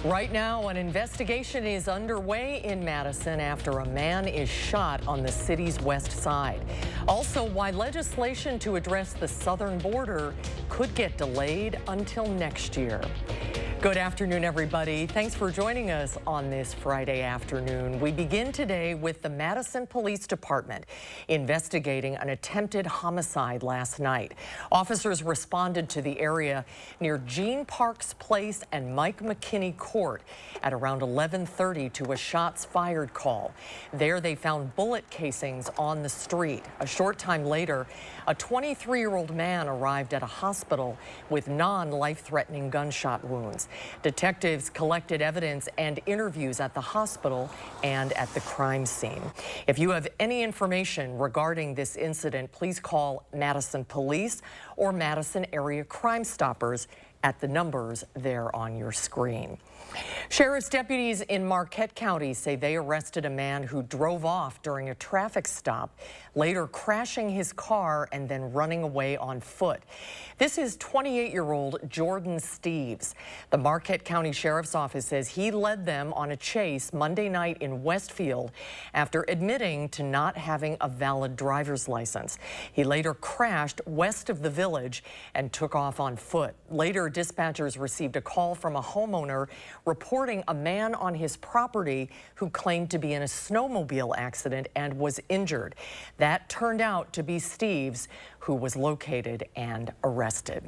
Right now, an investigation is underway in Madison after a man is shot on the city's west side. Also, why legislation to address the southern border could get delayed until next year. Good afternoon, everybody. Thanks for joining us on this Friday afternoon. We begin today with the Madison Police Department investigating an attempted homicide last night. Officers responded to the area near Gene Parks Place and Mike McKinney Court at around 11:30 to a shots fired call. There they found bullet casings on the street. A short time later, a 23-year-old man arrived at a hospital with non-life-threatening gunshot wounds. Detectives collected evidence and interviews at the hospital and at the crime scene. If you have any information regarding this incident, please call Madison Police or Madison Area Crime Stoppers at the numbers there on your screen. Sheriff's deputies in Marquette County say they arrested a man who drove off during a traffic stop, later crashing his car and then running away on foot. This is 28-year-old Jordan Steves. The Marquette County Sheriff's Office says he led them on a chase Monday night in Westfield after admitting to not having a valid driver's license. He later crashed west of the village and took off on foot. Later, dispatchers received a call from a homeowner reporting a man on his property who claimed to be in a snowmobile accident and was injured. That turned out to be Steves, who was located and arrested.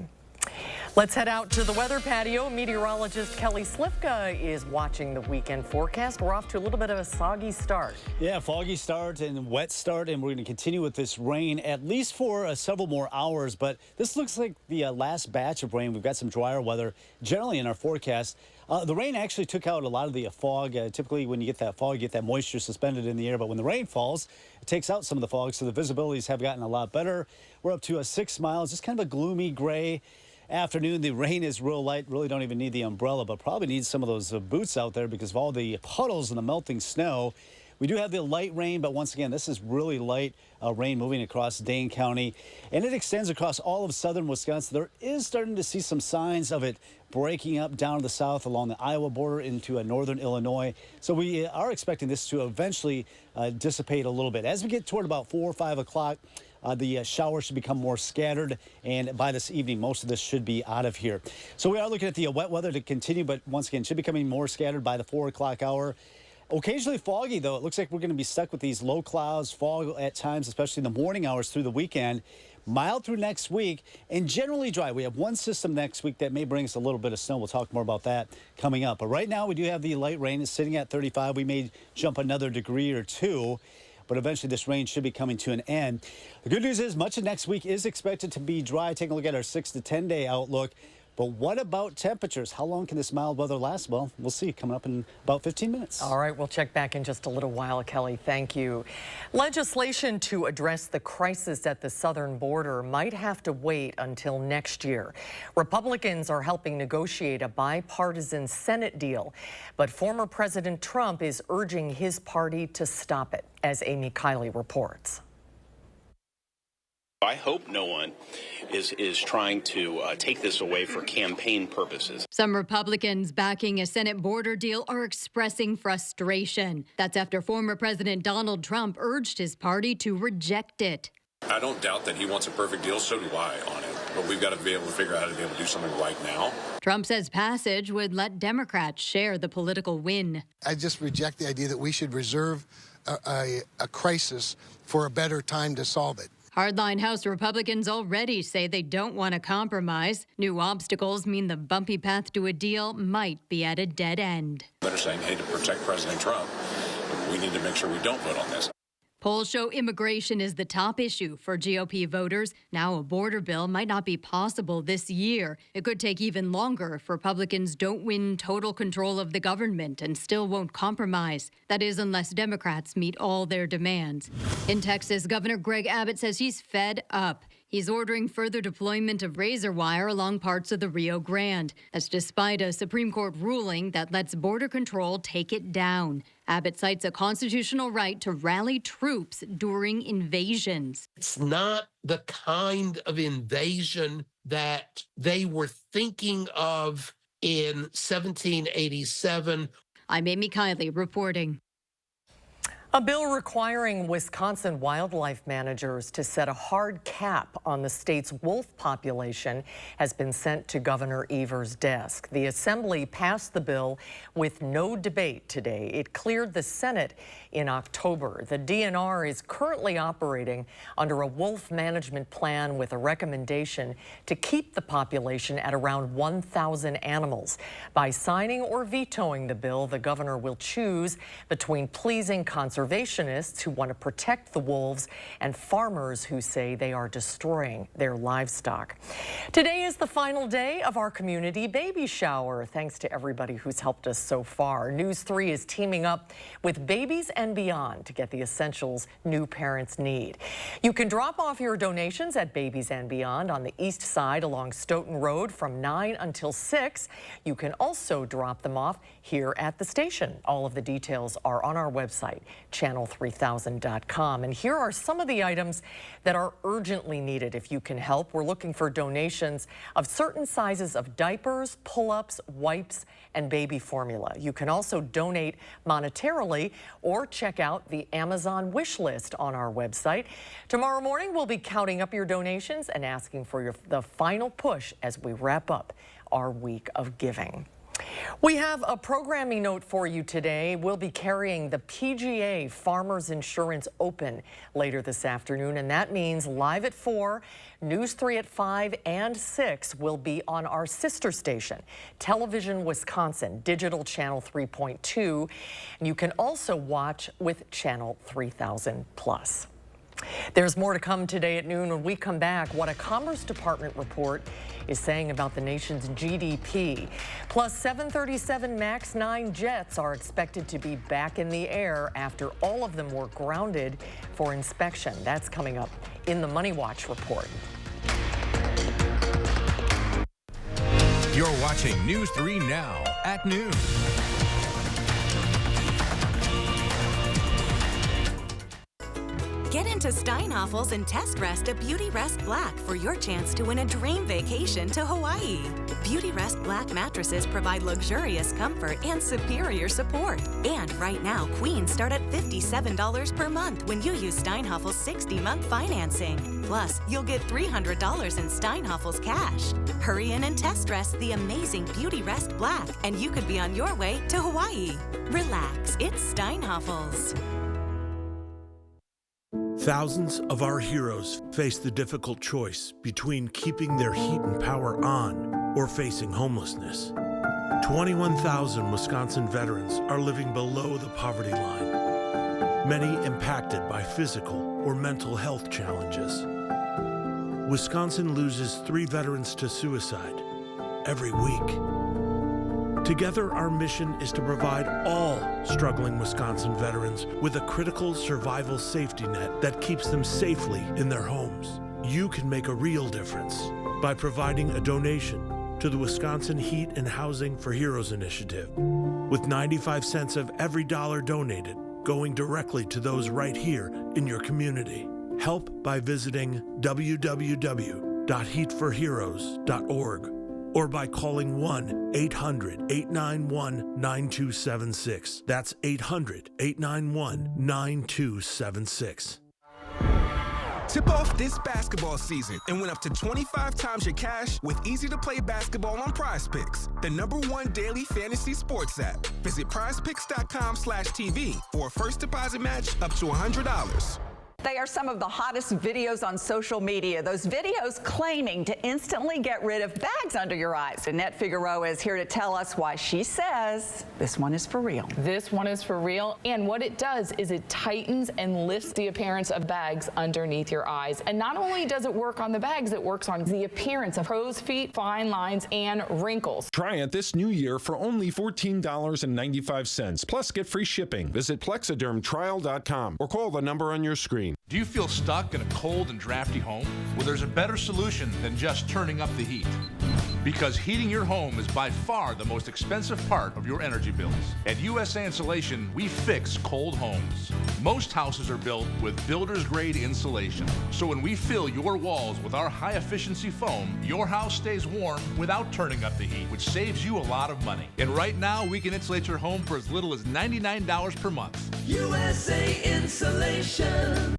Let's head out to the weather patio. Meteorologist Kelly Slifka is watching the weekend forecast. We're off to a little bit of a soggy start. Yeah, foggy start and wet start, and we're going to continue with this rain at least for several more hours. But this looks like the last batch of rain. We've got some drier weather generally in our forecast. The rain actually took out a lot of the fog. Typically, when you get that fog, you get that moisture suspended in the air. But when the rain falls, it takes out some of the fog, so the visibilities have gotten a lot better. We're up to 6 miles, just kind of a gloomy gray afternoon. The rain is real light. Really don't even need the umbrella, but probably need some of those boots out there because of all the puddles and the melting snow. We do have the light rain, but once again, this is really light rain moving across Dane County, and it extends across all of southern Wisconsin. There is starting to see some signs of it breaking up down to the south along the Iowa border into northern Illinois. So we are expecting this to eventually dissipate a little bit. As we get toward about 4 or 5 o'clock, the showers should become more scattered, and by this evening, most of this should be out of here. So we are looking at the wet weather to continue, but once again, should be becoming more scattered by the 4 o'clock hour. Occasionally foggy, though. It looks like we're going to be stuck with these low clouds, fog at times, especially in the morning hours through the weekend. Mild through next week, and generally dry. We have one system next week that may bring us a little bit of snow. We'll talk more about that coming up. But right now, we do have the light rain. It's sitting at 35. We may jump another degree or two, but eventually this rain should be coming to an end. The good news is much of next week is expected to be dry. Take a look at our 6 to 10 day outlook. But what about temperatures? How long can this mild weather last? Well, we'll see coming up in about 15 minutes. All right, we'll check back in just a little while, Kelly. Thank you. Legislation to address the crisis at the southern border might have to wait until next year. Republicans are helping negotiate a bipartisan Senate deal, but former President Trump is urging his party to stop it, as Amy Kiley reports. I hope no one is trying to take this away for campaign purposes. Some Republicans backing a Senate border deal are expressing frustration. That's after former President Donald Trump urged his party to reject it. I don't doubt that he wants a perfect deal, so do I on it. But we've got to be able to figure out how to be able to do something right now. Trump says passage would let Democrats share the political win. I just reject the idea that we should reserve a crisis for a better time to solve it. Hardline House Republicans already say they don't want to compromise. New obstacles mean the bumpy path to a deal might be at a dead end. They're saying, hey, to protect President Trump, we need to make sure we don't vote on this. Polls show immigration is the top issue for GOP voters. Now a border bill might not be possible this year. It could take even longer if Republicans don't win total control of the government and still won't compromise. That is, unless Democrats meet all their demands. In Texas, Governor Greg Abbott says he's fed up. He's ordering further deployment of razor wire along parts of the Rio Grande. That's despite a Supreme Court ruling that lets Border Control take it down. Abbott cites a constitutional right to rally troops during invasions. It's not the kind of invasion that they were thinking of in 1787. I'm Amy Kiley reporting. A bill requiring Wisconsin wildlife managers to set a hard cap on the state's wolf population has been sent to Governor Evers' desk. The Assembly passed the bill with no debate today. It cleared the Senate in October. The DNR is currently operating under a wolf management plan with a recommendation to keep the population at around 1,000 animals. By signing or vetoing the bill, the governor will choose between pleasing conservationists who want to protect the wolves and farmers who say they are destroying their livestock. Today is the final day of our community baby shower. Thanks to everybody who's helped us so far. News 3 is teaming up with Babies and Beyond to get the essentials new parents need. You can drop off your donations at Babies and Beyond on the east side along Stoughton Road from 9 until 6. You can also drop them off here at the station. All of the details are on our website, channel3000.com. And here are some of the items that are urgently needed if you can help. We're looking for donations of certain sizes of diapers, pull-ups, wipes, and baby formula. You can also donate monetarily or check out the Amazon wish list on our website. Tomorrow morning, we'll be counting up your donations and asking for the final push as we wrap up our week of giving. We have a programming note for you today. We'll be carrying the PGA Farmers Insurance Open later this afternoon, and that means live at 4, News 3 at 5 and 6 will be on our sister station, Television Wisconsin, Digital Channel 3.2, and you can also watch with Channel 3000 Plus. There's more to come today at noon when we come back. What a Commerce Department report is saying about the nation's GDP. Plus, 737 MAX 9 jets are expected to be back in the air after all of them were grounded for inspection. That's coming up in the Money Watch report. You're watching News 3 Now at noon. Get into Steinhafels and test rest a Beauty Rest Black for your chance to win a dream vacation to Hawaii. Beauty Rest Black mattresses provide luxurious comfort and superior support. And right now, queens start at $57 per month when you use Steinhafels 60-month financing. Plus, you'll get $300 in Steinhafels cash. Hurry in and test rest the amazing Beauty Rest Black, and you could be on your way to Hawaii. Relax, it's Steinhafels. Thousands of our heroes face the difficult choice between keeping their heat and power on or facing homelessness. 21,000 Wisconsin veterans are living below the poverty line, many impacted by physical or mental health challenges. Wisconsin loses 3 veterans to suicide every week. Together, our mission is to provide all struggling Wisconsin veterans with a critical survival safety net that keeps them safely in their homes. You can make a real difference by providing a donation to the Wisconsin Heat and Housing for Heroes initiative, with 95 cents of every dollar donated going directly to those right here in your community. Help by visiting www.heatforheroes.org. or by calling 1-800-891-9276. That's 800-891-9276. Tip off this basketball season and win up to 25 times your cash with easy-to-play basketball on PrizePicks, the #1 daily fantasy sports app. Visit prizepicks.com/TV for a first deposit match up to $100. They are some of the hottest videos on social media. Those videos claiming to instantly get rid of bags under your eyes. Annette Figueroa is here to tell us why she says this one is for real. This one is for real, and what it does is it tightens and lifts the appearance of bags underneath your eyes. And not only does it work on the bags, it works on the appearance of crow's feet, fine lines, and wrinkles. Try it this new year for only $14.95. Plus, get free shipping. Visit plexidermtrial.com or call the number on your screen. Do you feel stuck in a cold and drafty home? Well, there's a better solution than just turning up the heat. Because heating your home is by far the most expensive part of your energy bills. At USA Insulation, we fix cold homes. Most houses are built with builder's grade insulation. So when we fill your walls with our high efficiency foam, your house stays warm without turning up the heat, which saves you a lot of money. And right now, we can insulate your home for as little as $99 per month. USA Insulation.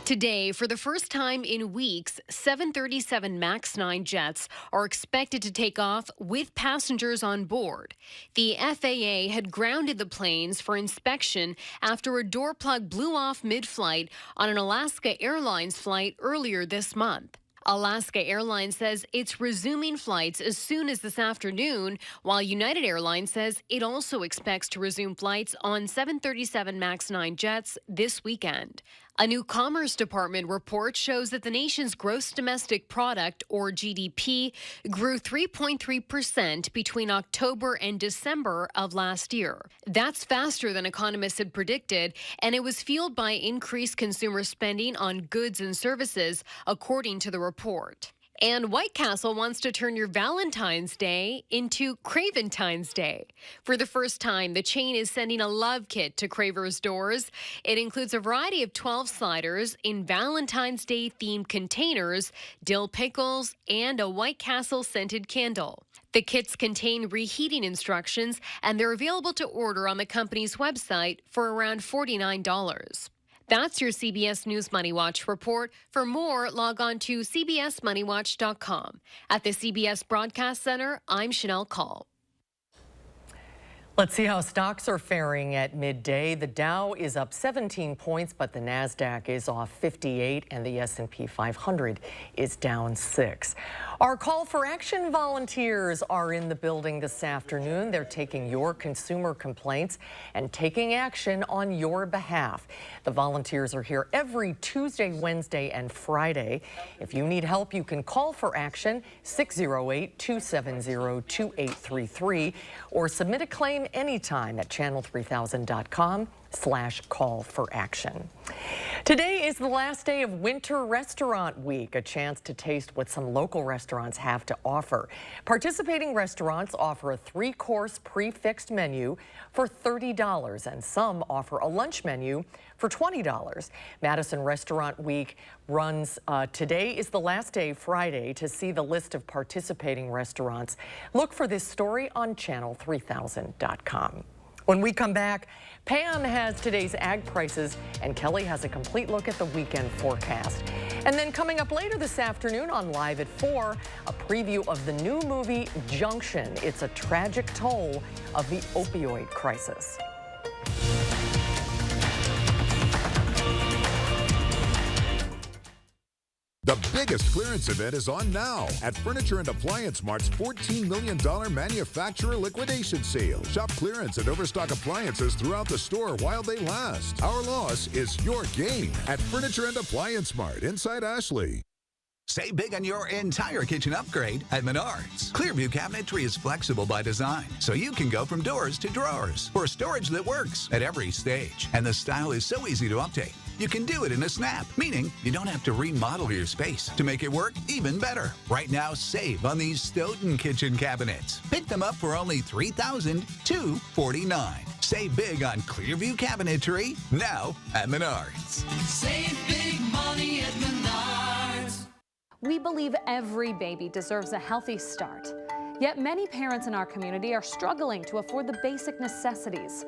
Today, for the first time in weeks, 737 MAX 9 jets are expected to take off with passengers on board. The FAA had grounded the planes for inspection after a door plug blew off mid-flight on an Alaska Airlines flight earlier this month. Alaska Airlines says it's resuming flights as soon as this afternoon, while United Airlines says it also expects to resume flights on 737 MAX 9 jets this weekend. A new Commerce Department report shows that the nation's gross domestic product, or GDP, grew 3.3% between October and December of last year. That's faster than economists had predicted, and it was fueled by increased consumer spending on goods and services, according to the report. And White Castle wants to turn your Valentine's Day into Craventine's Day. For the first time, the chain is sending a love kit to Craver's doors. It includes a variety of 12 sliders in Valentine's Day themed containers, dill pickles, and a White Castle scented candle. The kits contain reheating instructions, and they're available to order on the company's website for around $49. That's your CBS News Money Watch report. For more, log on to cbsmoneywatch.com. At the CBS Broadcast Center, I'm Chanel Call. Let's see how stocks are faring at midday. The Dow is up 17 points, but the Nasdaq is off 58, and the S&P 500 is down 6. Our call for action volunteers are in the building this afternoon. They're taking your consumer complaints and taking action on your behalf. The volunteers are here every Tuesday, Wednesday, and Friday. If you need help, you can call for action 608-270-2833 or submit a claim anytime at channel3000.com/call for action. Today is the last day of Winter Restaurant Week, a chance to taste what some local restaurants have to offer. Participating restaurants offer a 3-course prefixed menu for $30, and some offer a lunch menu for $20. Madison Restaurant Week runs today is the last day, Friday. To see the list of participating restaurants, look for this story on channel3000.com. When we come back, Pam has today's ag prices, and Kelly has a complete look at the weekend forecast. And then coming up later this afternoon on Live at 4, a preview of the new movie Junction. It's a tragic toll of the opioid crisis. The biggest clearance event is on now at Furniture and Appliance Mart's $14 million manufacturer liquidation sale. Shop clearance and overstock appliances throughout the store while they last. Our loss is your gain at Furniture and Appliance Mart inside Ashley. Save big on your entire kitchen upgrade at Menards. Clearview cabinetry is flexible by design, so you can go from doors to drawers for storage that works at every stage. And the style is so easy to update. You can do it in a snap, meaning you don't have to remodel your space to make it work even better. Right now, save on these Stoughton kitchen cabinets. Pick them up for only $3,249. Save big on Clearview cabinetry now at Menards. Save big money at Menards. We believe every baby deserves a healthy start. Yet many parents in our community are struggling to afford the basic necessities.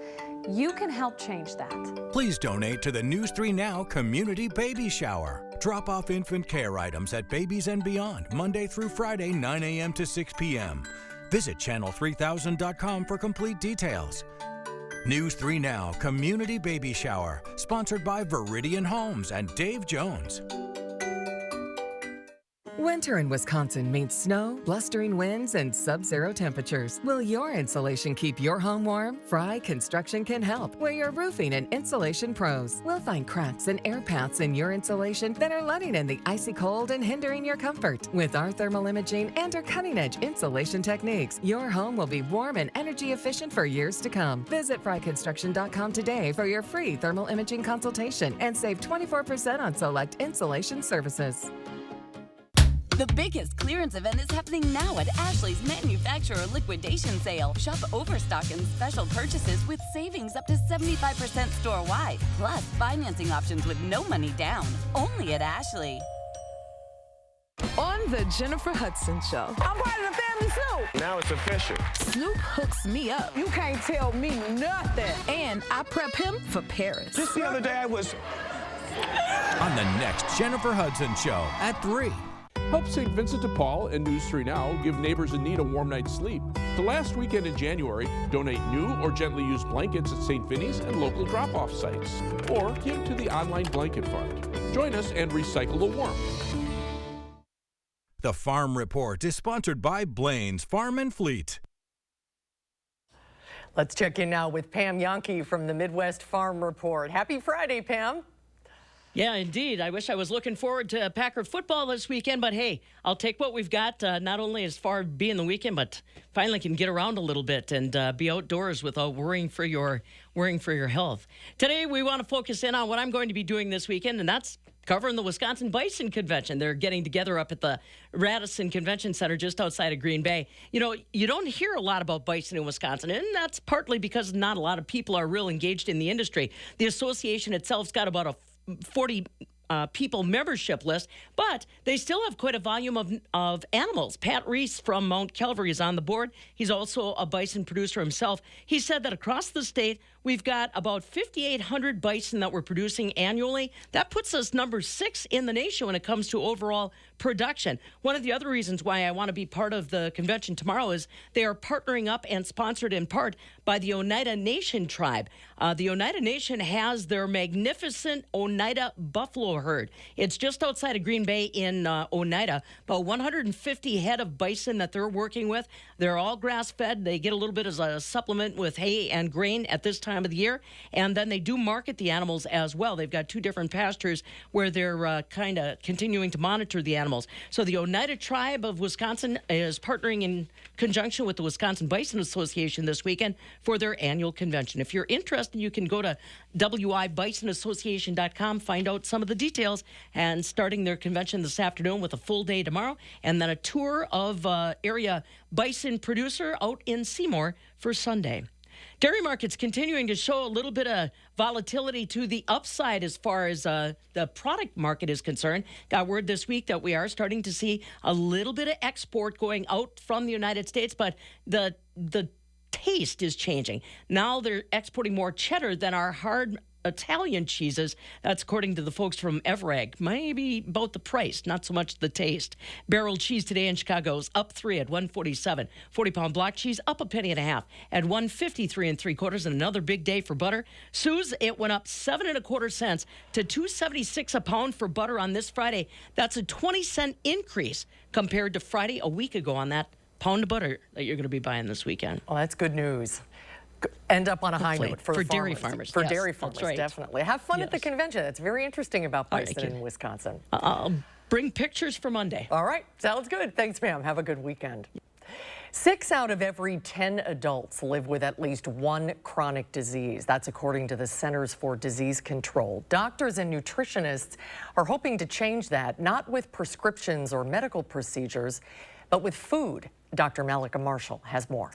You can help change that. Please donate to the News 3 Now Community Baby Shower. Drop off infant care items at Babies and Beyond, Monday through Friday, 9 a.m. to 6 p.m. Visit channel3000.com for complete details. News 3 Now Community Baby Shower, sponsored by Viridian Homes and Dave Jones. Winter in Wisconsin means snow, blustering winds, and sub-zero temperatures. Will your insulation keep your home warm? Fry Construction can help. We're your roofing and insulation pros. We'll find cracks and air paths in your insulation that are letting in the icy cold and hindering your comfort. With our thermal imaging and our cutting-edge insulation techniques, your home will be warm and energy efficient for years to come. Visit fryconstruction.com today for your free thermal imaging consultation and save 24% on select insulation services. The biggest clearance event is happening now at Ashley's Manufacturer Liquidation Sale. Shop Overstock and special purchases with savings up to 75% store-wide. Plus, financing options with no money down. Only at Ashley. On the Jennifer Hudson Show. I'm part of the family, Snoop. Now it's official. Snoop hooks me up. You can't tell me nothing. And I prep him for Paris. Just the other day I was... On the next Jennifer Hudson Show at 3. Help St. Vincent de Paul and News 3 Now give neighbors in need a warm night's sleep. The last weekend in January, donate new or gently used blankets at St. Vinny's and local drop-off sites. Or give to the online blanket fund. Join us and recycle the warmth. The Farm Report is sponsored by Blaine's Farm and Fleet. Let's check in now with Pam Yankee from the Midwest Farm Report. Happy Friday, Pam. Yeah, indeed. I wish I was looking forward to Packer football this weekend, but hey, I'll take what we've got, not only as far as being the weekend, but finally can get around a little bit and be outdoors without worrying for your health. Today, we want to focus in on what I'm going to be doing this weekend, and that's covering the Wisconsin Bison Convention. They're getting together up at the Madison Convention Center just outside of Green Bay. You know, you don't hear a lot about bison in Wisconsin, and that's partly because not a lot of people are real engaged in the industry. The association itself's got about a 40 people membership list, but they still have quite a volume of animals. Pat Reese from Mount Calvary is on the board. He's also a bison producer himself. He said that across the state, we've got about 5,800 bison that we're producing annually. That puts us number 6 in the nation when it comes to overall production. One of the other reasons why I want to be part of the convention tomorrow is they are partnering up and sponsored in part by the Oneida Nation tribe. The Oneida Nation has their magnificent Oneida buffalo herd. It's just outside of Green Bay in Oneida. About 150 head of bison that they're working with. They're all grass-fed. They get a little bit as a supplement with hay and grain at this time of the year. And then they do market the animals as well. They've got 2 different pastures where they're kind of continuing to monitor the animals. So the Oneida Tribe of Wisconsin is partnering in conjunction with the Wisconsin Bison Association this weekend for their annual convention. If you're interested, you can go to wibisonassociation.com, find out some of the details, and starting their convention this afternoon with a full day tomorrow, and then a tour of area bison producer out in Seymour for Sunday. Dairy markets continuing to show a little bit of volatility to the upside as far as the product market is concerned. Got word this week that we are starting to see a little bit of export going out from the United States, but the taste is changing. Now they're exporting more cheddar than our hard Italian cheeses. That's according to the folks from Everegg. Maybe about the price, not so much the taste. Barrel cheese today in Chicago is up 3 at $1.47. 40-pound block cheese up a penny and a half at $1.53 3/4. And another big day for butter. Sue's, it went up 7 1/4 cents to $2.76 a pound for butter on this Friday. That's a 20-cent increase compared to Friday a week ago on that pound of butter that you're going to be buying this weekend. Well, that's good news. End up on a high note for dairy farmers. For yes, dairy farmers, right. Definitely. Have fun at the convention. That's very interesting about bison in Wisconsin. I'll bring pictures for Monday. All right. Sounds good. Thanks, Pam. Have a good weekend. 6 out of every 10 adults live with at least one chronic disease. That's according to the Centers for Disease Control. Doctors and nutritionists are hoping to change that, not with prescriptions or medical procedures, but with food. Dr. Malika Marshall has more.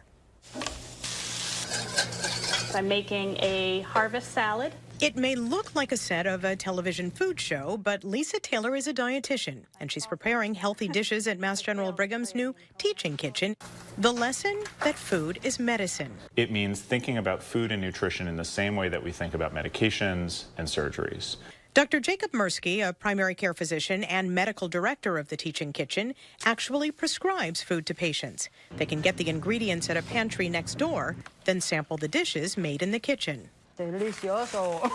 I'm making a harvest salad. It may look like a set of a television food show, but Lisa Taylor is a dietitian, and she's preparing healthy dishes at Mass General Brigham's new teaching kitchen. The lesson that food is medicine. It means thinking about food and nutrition in the same way that we think about medications and surgeries. Dr. Jacob Mirsky, a primary care physician and medical director of the Teaching Kitchen, actually prescribes food to patients. They can get the ingredients at a pantry next door, then sample the dishes made in the kitchen. Delicioso.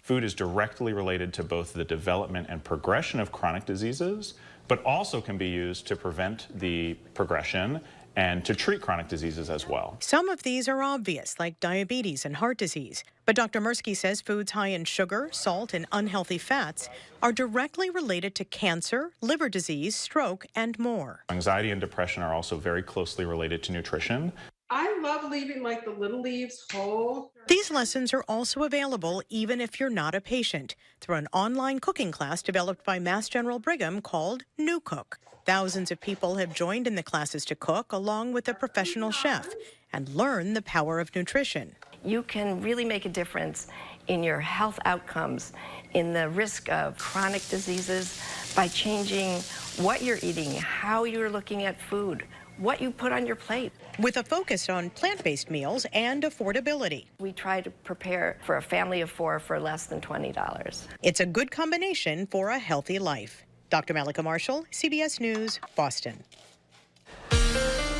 food is directly related to both the development and progression of chronic diseases, but also can be used to prevent the progression and to treat chronic diseases as well. Some of these are obvious, like diabetes and heart disease. But Dr. Mirsky says foods high in sugar, salt, and unhealthy fats are directly related to cancer, liver disease, stroke, and more. Anxiety and depression are also very closely related to nutrition. I love leaving like the little leaves whole. These lessons are also available even if you're not a patient through an online cooking class developed by Mass General Brigham called New Cook. Thousands of people have joined in the classes to cook along with a professional chef and learn the power of nutrition. You can really make a difference in your health outcomes, in the risk of chronic diseases by changing what you're eating, how you're looking at food, what you put on your plate. With a focus on plant-based meals and affordability. We try to prepare for a family of 4 for less than $20. It's a good combination for a healthy life. Dr. Malika Marshall, CBS News, Boston.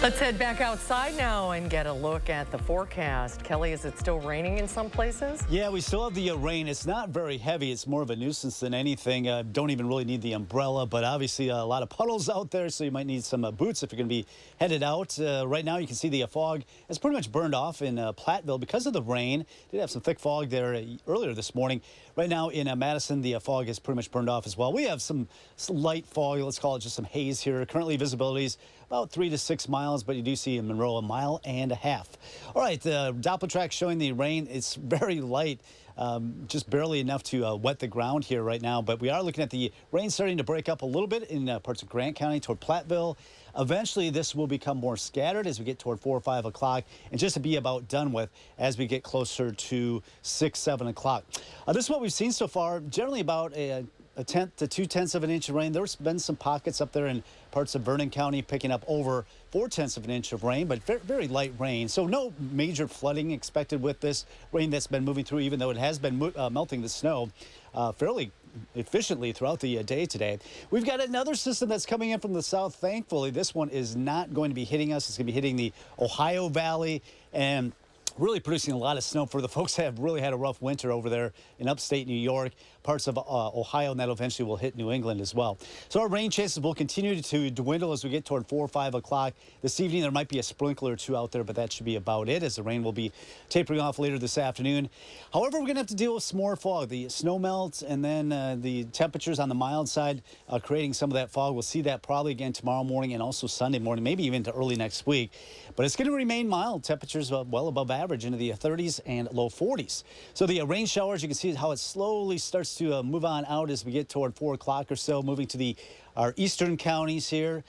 Let's head back outside now and get a look at the forecast. Kelly, is it still raining in some places? Yeah, we still have the rain. It's not very heavy. It's more of a nuisance than anything. Don't even really need the umbrella, but obviously a lot of puddles out there, so you might need some boots if you're going to be headed out. Right now, you can see the fog has pretty much burned off in Platteville because of the rain. Did have some thick fog there earlier this morning. Right now in Madison, the fog is pretty much burned off as well. We have some light fog, let's call it just some haze here. Currently, visibility is about 3 to 6 miles, but you do see in Monroe 1.5 miles. All right, the Doppler track showing the rain. It's very light, just barely enough to wet the ground here right now. But we are looking at the rain starting to break up a little bit in parts of Grant County toward Platteville. Eventually, this will become more scattered as we get toward 4 or 5 o'clock, and just to be about done with as we get closer to 6, 7 o'clock. This is what we've seen so far. Generally about a tenth to 2/10 of an inch of rain. There's been some pockets up there in parts of Vernon County picking up over 4/10 of an inch of rain, but very, very light rain. So no major flooding expected with this rain that's been moving through, even though it has been melting the snow fairly efficiently throughout the day today. We've got another system that's coming in from the south. Thankfully, this one is not going to be hitting us. It's going to be hitting the Ohio Valley and really producing a lot of snow for the folks that have really had a rough winter over there in upstate New York, parts of Ohio, and that eventually will hit New England as well. So our rain chances will continue to dwindle as we get toward 4 or 5 o'clock. This evening, there might be a sprinkler or two out there, but that should be about it as the rain will be tapering off later this afternoon. However, we're going to have to deal with some more fog. The snow melts and then the temperatures on the mild side creating some of that fog. We'll see that probably again tomorrow morning and also Sunday morning, maybe even to early next week. But it's going to remain mild. Temperatures well above average into the 30s and low 40s. So the rain showers, you can see how it slowly starts to move on out as we get toward 4 o'clock or so, moving to our eastern counties here.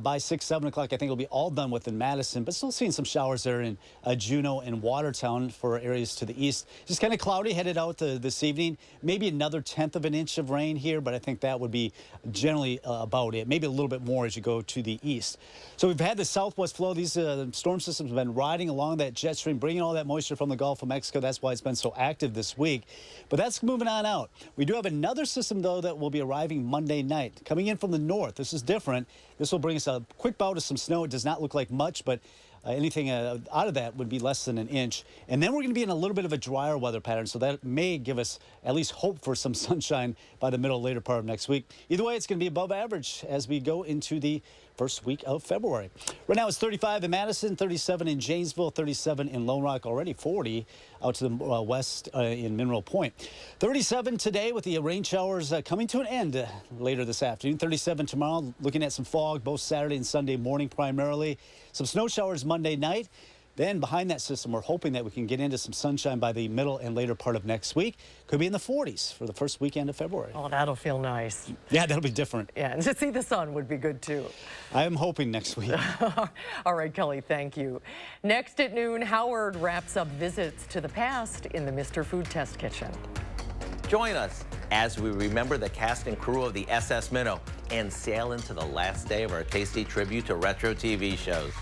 By 6, 7 o'clock, I think it'll be all done with in Madison, but still seeing some showers there in Juneau and Watertown for areas to the east. Just kind of cloudy headed out this evening. Maybe another 1/10 of an inch of rain here, but I think that would be generally about it. Maybe a little bit more as you go to the east. So we've had the southwest flow. These storm systems have been riding along that jet stream, bringing all that moisture from the Gulf of Mexico. That's why it's been so active this week. But that's moving on out. We do have another system, though, that will be arriving Monday night. Coming in from the north. This is different. This will bring us a quick bout of some snow. It does not look like much, but anything out of that would be less than an inch. And then we're going to be in a little bit of a drier weather pattern, so that may give us at least hope for some sunshine by the later part of next week. Either way, it's going to be above average as we go into the first week of February. Right now it's 35 in Madison, 37 in Janesville, 37 in Lone Rock, already 40 out to the west in Mineral Point. 37 today with the rain showers coming to an end later this afternoon. 37 tomorrow, looking at some fog both Saturday and Sunday morning primarily. Some snow showers Monday night. Then behind that system, we're hoping that we can get into some sunshine by the middle and later part of next week. Could be in the 40s for the first weekend of February. Oh, that'll feel nice. Yeah, that'll be different. Yeah, and to see the sun would be good, too. I am hoping next week. All right, Kelly, thank you. Next at noon, Howard wraps up visits to the past in the Mr. Food Test Kitchen. Join us as we remember the cast and crew of the SS Minnow and sail into the last day of our tasty tribute to retro TV shows.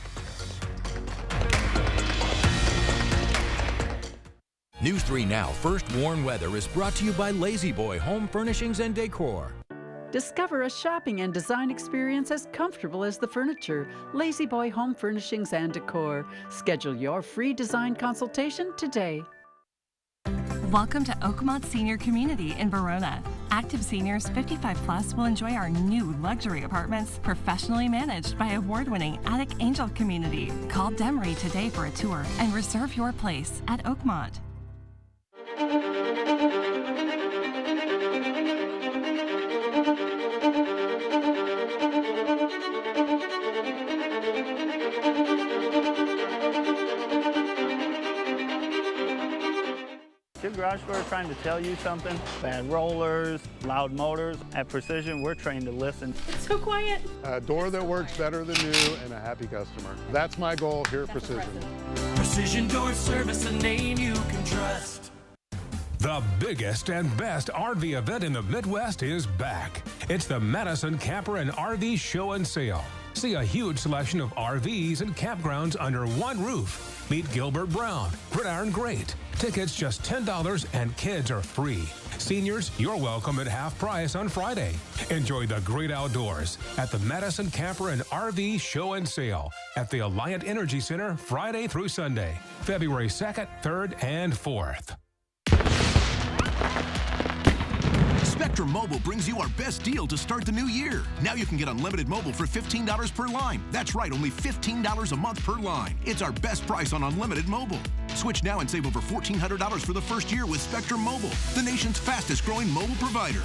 News 3 Now First Warn Weather is brought to you by Lazy Boy Home Furnishings and Decor. Discover a shopping and design experience as comfortable as the furniture. Lazy Boy Home Furnishings and Decor. Schedule your free design consultation today. Welcome to Oakmont Senior Community in Verona. Active seniors 55 plus will enjoy our new luxury apartments, professionally managed by award-winning Attic Angel Community. Call Demery today for a tour and reserve your place at Oakmont. Your garage door trying to tell you something? Bad rollers, loud motors. At Precision, we're trained to listen. It's so quiet. A door that works better than new and a happy customer. That's my goal here at Precision. Precision Door Service, a name you can trust. The biggest and best RV event in the Midwest is back. It's the Madison Camper and RV Show and Sale. See a huge selection of RVs and campgrounds under one roof. Meet Gilbert Brown, Gridiron Great. Tickets just $10 and kids are free. Seniors, you're welcome at half price on Friday. Enjoy the great outdoors at the Madison Camper and RV Show and Sale at the Alliant Energy Center Friday through Sunday, February 2nd, 3rd, and 4th. Spectrum Mobile brings you our best deal to start the new year. Now you can get unlimited mobile for $15 per line. That's right, only $15 a month per line. It's our best price on unlimited mobile. Switch now and save over $1,400 for the first year with Spectrum Mobile, the nation's fastest growing mobile provider.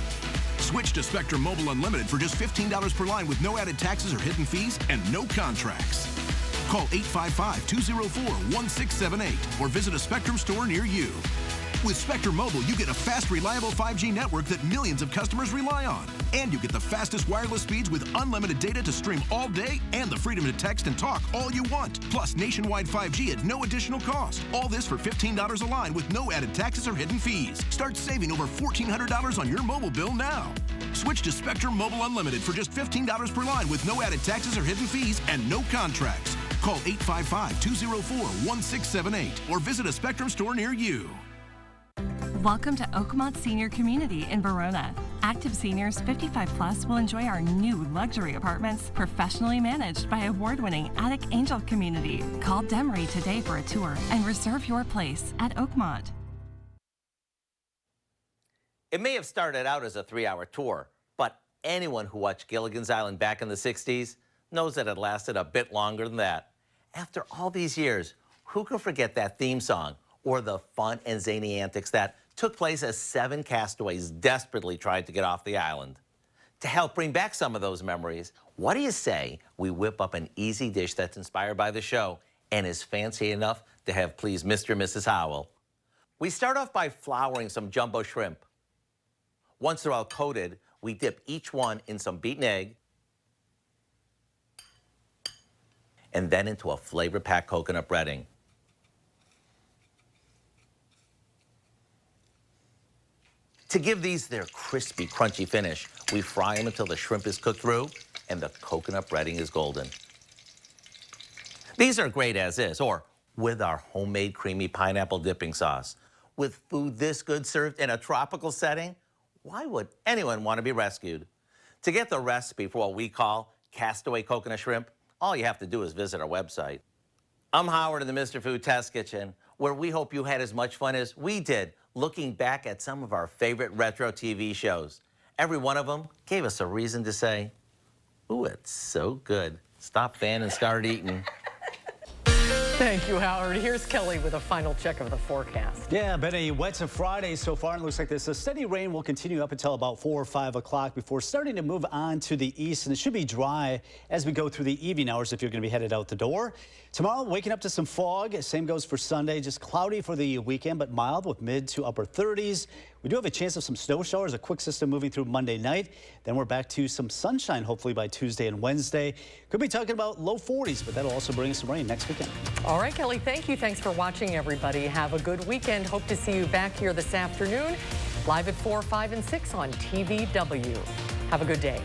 Switch to Spectrum Mobile Unlimited for just $15 per line with no added taxes or hidden fees and no contracts. Call 855-204-1678 or visit a Spectrum store near you. With Spectrum Mobile, you get a fast, reliable 5G network that millions of customers rely on. And you get the fastest wireless speeds with unlimited data to stream all day and the freedom to text and talk all you want. Plus, nationwide 5G at no additional cost. All this for $15 a line with no added taxes or hidden fees. Start saving over $1,400 on your mobile bill now. Switch to Spectrum Mobile Unlimited for just $15 per line with no added taxes or hidden fees and no contracts. Call 855-204-1678 or visit a Spectrum store near you. Welcome to Oakmont Senior Community in Verona. Active seniors 55 plus will enjoy our new luxury apartments, professionally managed by award-winning Attic Angel Community. Call Demery today for a tour and reserve your place at Oakmont. It may have started out as a 3-hour tour, but anyone who watched Gilligan's Island back in the 60s knows that it lasted a bit longer than that. After all these years, who can forget that theme song or the fun and zany antics that took place as 7 castaways desperately tried to get off the island? To help bring back some of those memories, what do you say we whip up an easy dish that's inspired by the show and is fancy enough to have pleased Mr. and Mrs. Howell? We start off by flouring some jumbo shrimp. Once they're all coated, we dip each one in some beaten egg and then into a flavor-packed coconut breading. To give these their crispy, crunchy finish, we fry them until the shrimp is cooked through and the coconut breading is golden. These are great as is, or with our homemade creamy pineapple dipping sauce. With food this good served in a tropical setting, why would anyone want to be rescued? To get the recipe for what we call castaway coconut shrimp, all you have to do is visit our website. I'm Howard in the Mr. Food Test Kitchen, where we hope you had as much fun as we did looking back at some of our favorite retro TV shows. Every one of them gave us a reason to say, ooh, it's so good. Stop fan and start eating. Thank you, Howard. Here's Kelly with a final check of the forecast. Yeah, been a wet Friday so far. It looks like this steady rain will continue up until about 4 or 5 o'clock before starting to move on to the east. And it should be dry as we go through the evening hours if you're going to be headed out the door. Tomorrow, waking up to some fog. Same goes for Sunday. Just cloudy for the weekend, but mild with mid to upper 30s. We do have a chance of some snow showers, a quick system moving through Monday night. Then we're back to some sunshine, hopefully by Tuesday and Wednesday. Could be talking about low 40s, but that'll also bring us some rain next weekend. All right, Kelly, thank you. Thanks for watching, everybody. Have a good weekend. Hope to see you back here this afternoon, live at 4, 5, and 6 on TVW. Have a good day.